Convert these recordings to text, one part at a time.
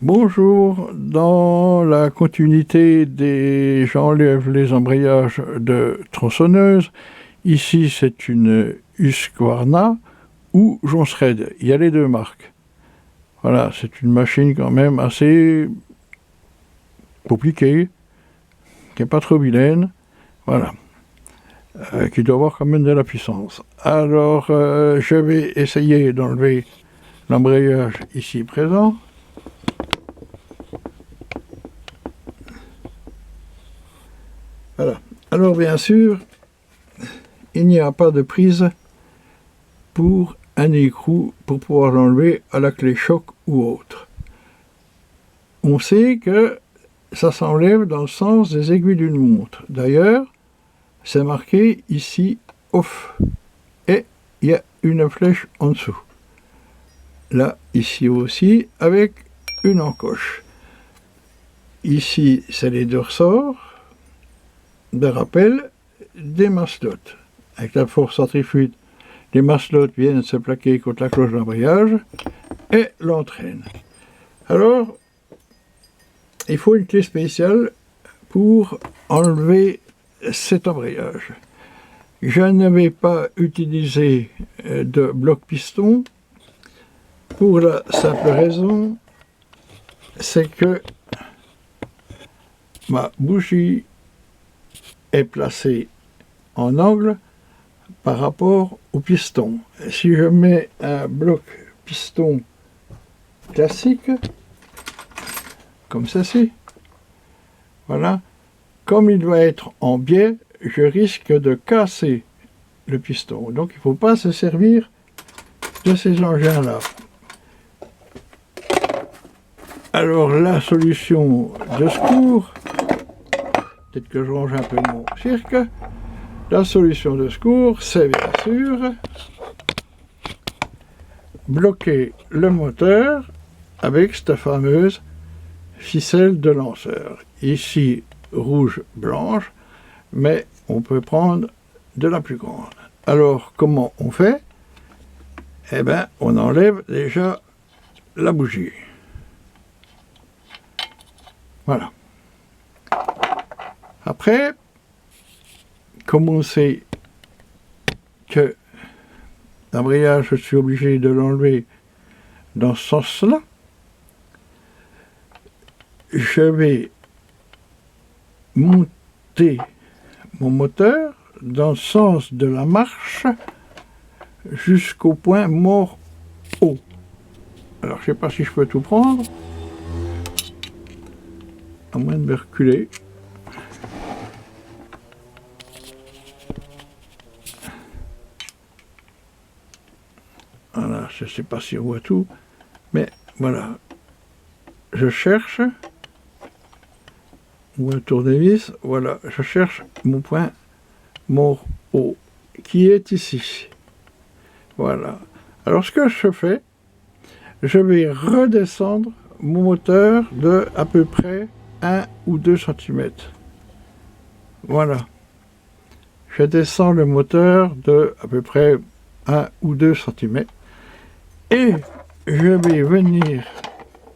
Bonjour, dans la continuité des j'enlève les embrayages de tronçonneuse, ici c'est une Husqvarna ou Jonsered, il y a les deux marques. Voilà, c'est une machine quand même assez compliquée, qui n'est pas trop vilaine, voilà, qui doit avoir quand même de la puissance. Alors, je vais essayer d'enlever l'embrayage ici présent. Voilà. Alors bien sûr, il n'y a pas de prise pour un écrou pour pouvoir l'enlever à la clé choc ou autre. On sait que ça s'enlève dans le sens des aiguilles d'une montre. D'ailleurs, c'est marqué ici off et il y a une flèche en dessous. Là, ici aussi, avec une encoche. Ici, c'est les deux ressorts de rappel des maslottes. Avec la force centrifuge, les maslottes viennent se plaquer contre la cloche d'embrayage et l'entraînent. Alors, il faut une clé spéciale pour enlever cet embrayage. Je ne vais pas utiliser de bloc piston pour la simple raison, c'est que ma bougie est placée en angle par rapport au piston. Si je mets un bloc piston classique, comme ceci, voilà, comme il doit être en biais, je risque de casser le piston. Donc il ne faut pas se servir de ces engins-là. Alors la solution de secours, peut-être que je range un peu mon cirque, la solution de secours, c'est bien sûr bloquer le moteur avec cette fameuse ficelle de lanceur. Ici, rouge-blanche, mais on peut prendre de la plus grande. Alors, comment on fait? Eh bien, on enlève déjà la bougie. Voilà. Après, comme on sait que l'embrayage, je suis obligé de l'enlever dans ce sens-là, je vais monter mon moteur dans le sens de la marche jusqu'au point mort haut. Alors, je ne sais pas si je peux tout prendre, à moins de me reculer. Voilà, je ne sais pas si on voit tout, mais voilà. Je cherche, ou un tournevis, voilà, je cherche mon point mort haut, qui est ici. Voilà. Alors ce que je fais, je vais redescendre mon moteur de à peu près 1 ou 2 cm. Voilà. Je descends le moteur de à peu près 1 ou 2 cm. Et je vais venir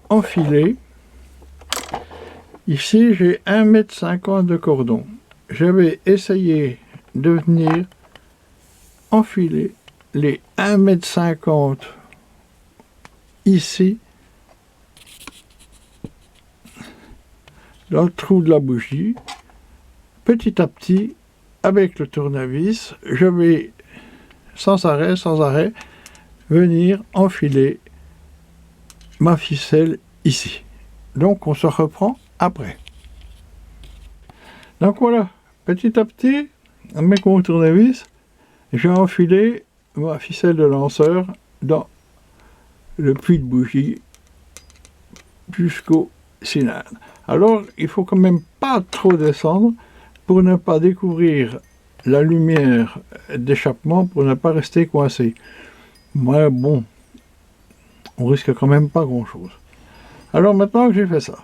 enfiler. Ici, j'ai 1,50 m de cordon. Je vais essayer de venir enfiler les 1,50 m ici, dans le trou de la bougie. Petit à petit, avec le tournevis, je vais sans arrêt, venir enfiler ma ficelle ici. Donc on se reprend après. Donc voilà, petit à petit, avec mon tournevis, j'ai enfilé ma ficelle de lanceur dans le puits de bougie jusqu'au cylindre. Alors il faut quand même pas trop descendre pour ne pas découvrir la lumière d'échappement, pour ne pas rester coincé. Mais bon, on risque quand même pas grand-chose. Alors maintenant que j'ai fait ça.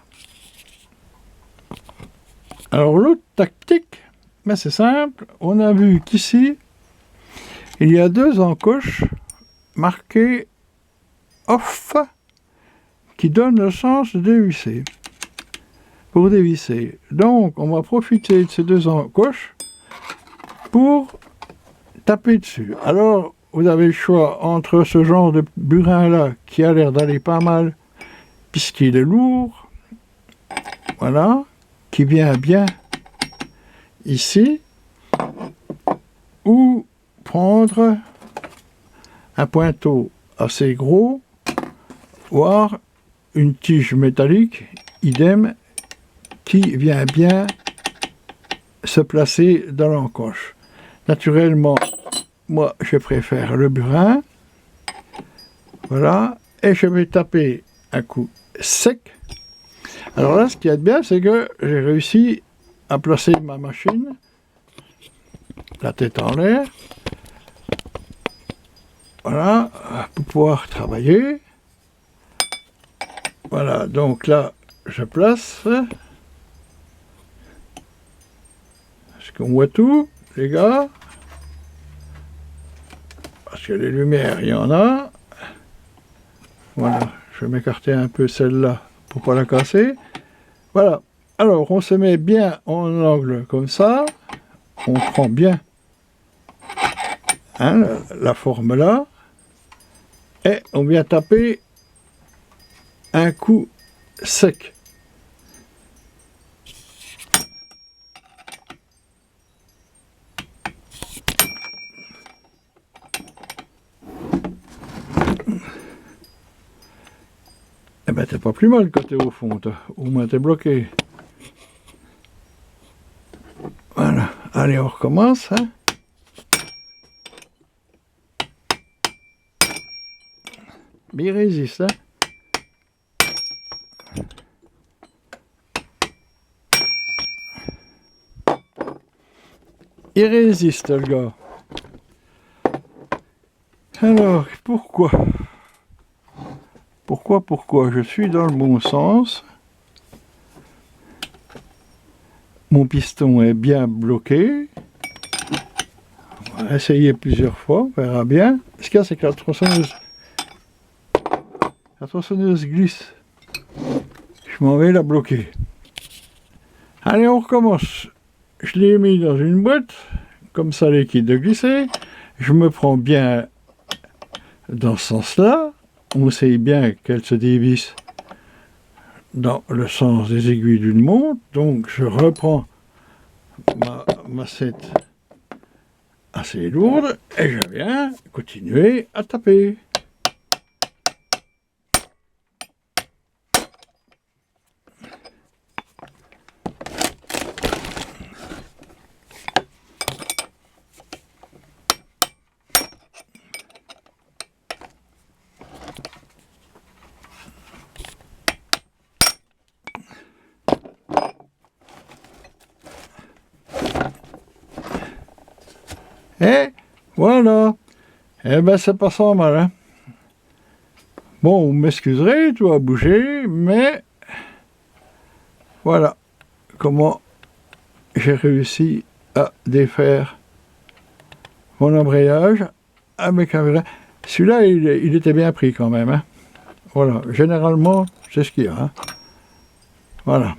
Alors l'autre tactique, ben c'est simple. On a vu qu'ici, il y a 2 encoches marquées off qui donne le sens de dévisser. Pour dévisser. Donc, on va profiter de ces deux encoches pour taper dessus. Alors, vous avez le choix entre ce genre de burin-là qui a l'air d'aller pas mal, puisqu'il est lourd, voilà, qui vient bien ici, ou prendre un pointeau assez gros, voire une tige métallique, idem, qui vient bien se placer dans l'encoche. Naturellement, moi, je préfère le burin. Voilà. Et je vais taper un coup sec. Alors là, ce qu'il y a de bien, c'est que j'ai réussi à placer ma machine, la tête en l'air. Voilà, pour pouvoir travailler. Voilà, donc là, je place. Est-ce qu'on voit tout, les gars? Parce que les lumières, il y en a. Voilà, je vais m'écarter un peu celle-là pour pas la casser. Voilà, alors on se met bien en angle comme ça. On prend bien hein, la forme là. Et on vient taper un coup sec. Eh ben t'es pas plus mal quand t'es au fond, au moins t'es bloqué. Voilà, allez on recommence. Hein. Mais il résiste. Hein. Il résiste le gars. Alors, pourquoi je suis dans le bon sens. Mon piston est bien bloqué. On va essayer plusieurs fois, on verra bien. Ce qu'il y a, c'est que la tronçonneuse glisse. Je m'en vais la bloquer. Allez, on recommence. Je l'ai mis dans une boîte, comme ça elle quitte de glisser. Je me prends bien dans ce sens-là. On sait bien qu'elle se dévisse dans le sens des aiguilles d'une montre. Donc je reprends ma massette assez lourde et je viens continuer à taper. Et voilà. Eh ben c'est pas ça mal. Hein. Bon, vous m'excuserez, tout a bougé, mais voilà comment j'ai réussi à défaire mon embrayage avec un vrai. Celui-là, il était bien pris quand même. Hein. Voilà, généralement, c'est ce qu'il y a. Hein. Voilà.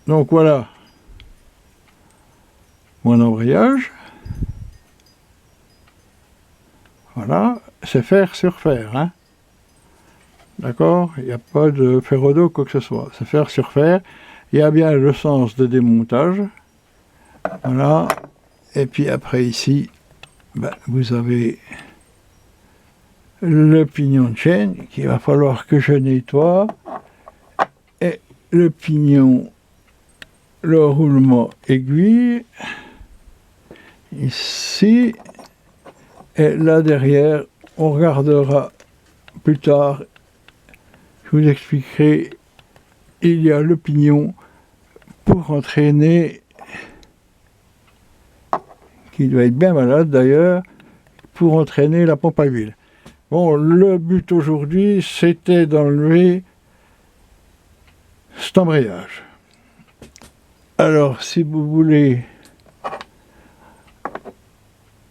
Donc voilà mon embrayage. Voilà, c'est fer sur fer. Hein. D'accord? Il n'y a pas de ferrodo, quoi que ce soit. C'est fer sur fer. Il y a bien le sens de démontage. Voilà. Et puis après ici, ben, vous avez le pignon de chaîne qu'il va falloir que je nettoie. Et le pignon, le roulement aiguille. Ici. Et là derrière, on regardera plus tard. Je vous expliquerai. Il y a le pignon pour entraîner, qui doit être bien malade d'ailleurs, pour entraîner la pompe à huile. Bon, le but aujourd'hui, c'était d'enlever cet embrayage. Alors, si vous voulez,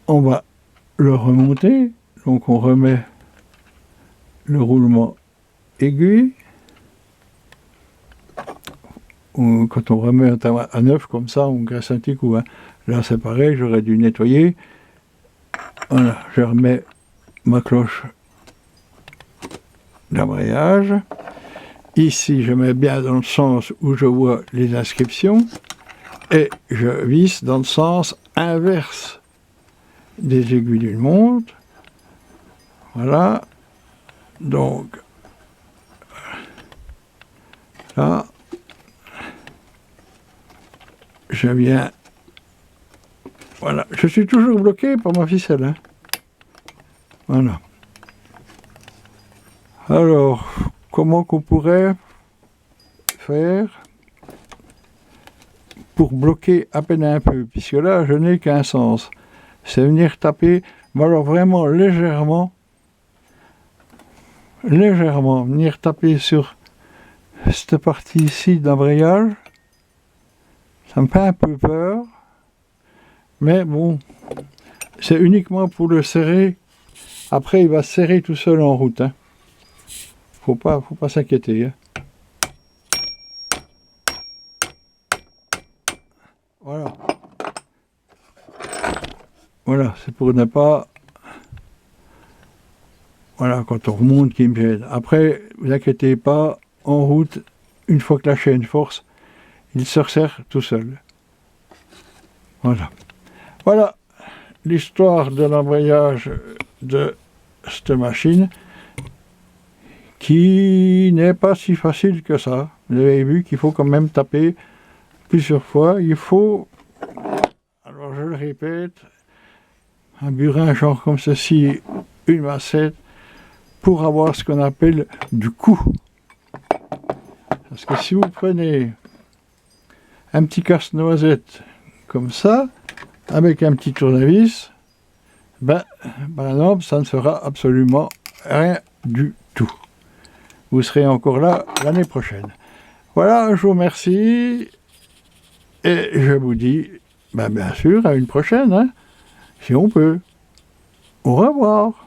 on va le remonter. Donc, on remet le roulement aiguille. quand on remet un tabac à neuf comme ça, on graisse un petit coup. Hein. Là, c'est pareil, j'aurais dû nettoyer. Voilà, je remets ma cloche d'embrayage. Ici, je mets bien dans le sens où je vois les inscriptions. Et je visse dans le sens inverse des aiguilles d'une montre. Voilà. Donc, là, je viens... Voilà. Je suis toujours bloqué par ma ficelle. Hein. Voilà. Alors, comment qu'on pourrait faire pour bloquer à peine un peu, puisque là, je n'ai qu'un sens. C'est venir taper, mais alors vraiment légèrement, venir taper sur cette partie ici d'embrayage. Ça me fait un peu peur, mais bon, c'est uniquement pour le serrer. Après, il va se serrer tout seul en route. Hein. Faut pas s'inquiéter. Hein. Voilà. Voilà, c'est pour ne pas... Voilà, quand on remonte qui me gêne. Après, vous inquiétez pas, en route, une fois que la chaîne force, il se resserre tout seul. Voilà. Voilà l'histoire de l'embrayage de cette machine qui n'est pas si facile que ça. Vous avez vu qu'il faut quand même taper plusieurs fois. Il faut, alors je le répète, un burin genre comme ceci, une massette, pour avoir ce qu'on appelle du coup. Parce que si vous prenez un petit casse-noisette comme ça, avec un petit tournevis, ben, par exemple, ça ne fera absolument rien du tout. Vous serez encore là l'année prochaine. Voilà, je vous remercie et je vous dis, ben, bien sûr, à une prochaine, hein, si on peut. Au revoir.